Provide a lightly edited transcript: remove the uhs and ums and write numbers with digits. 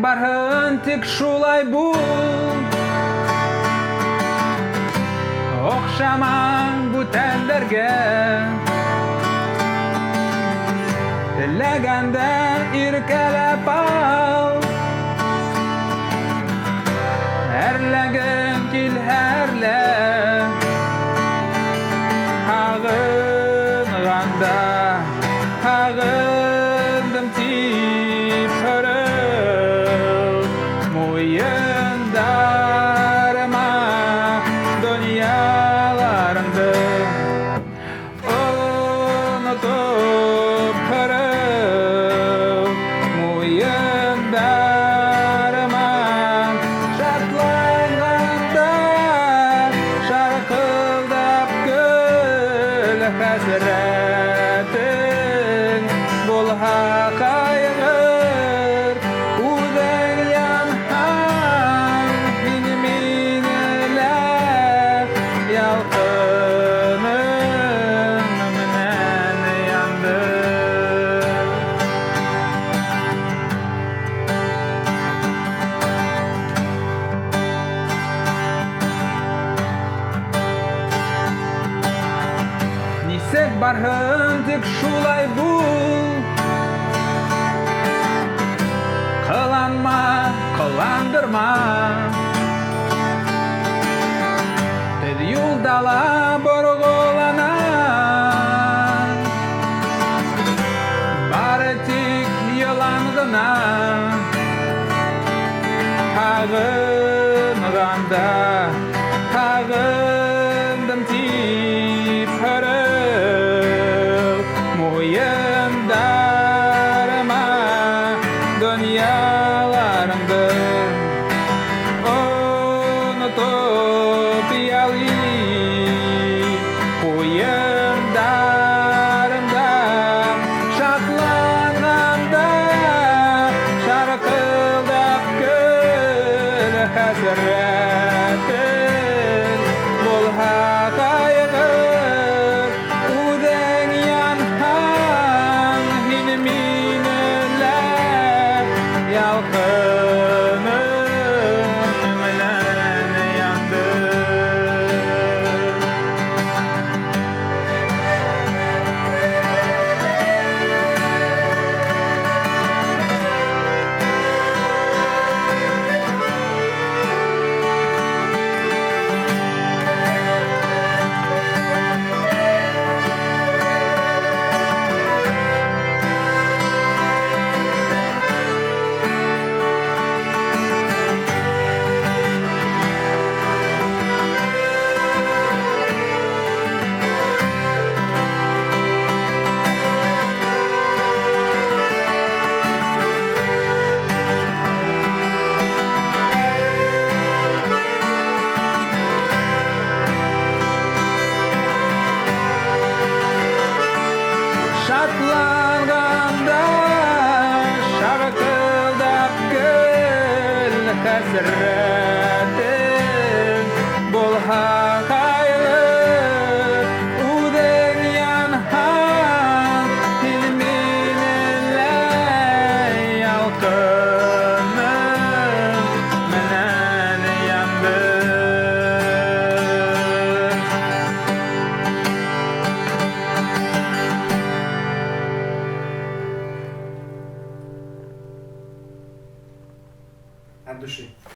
barhın tik şulay bul. Okşaman bu tenderge, dilegende irkelep al. Herlegin kil herle, hağınğanda, hağındım tip hırıl. Muyundarıma dünyalarımdı unutup hırıl. Muyundarıma şartlanğanda şarkıldap gül hasretin bulha kaygır. Udan yanhan minimine yalqının menen yandı. Nisek barhın tik şulay bul. Kılanma, kılandırma. Tez yuldala borgolana. Bari tik yılangına. Hağınğanda, hağındım tip hırıl. Muyundarıma dünyalarımdı unutup yali. Muyundarımda şartlanğanda şarkıldap gül hasretin bulha kaygır. Udan yanhan hinminile yalqının menen yandı. Şartlanğanda şarkıldap gül hasretin bulha kaygır. Udan yanhan hilminle yalqının menen yandı. От души.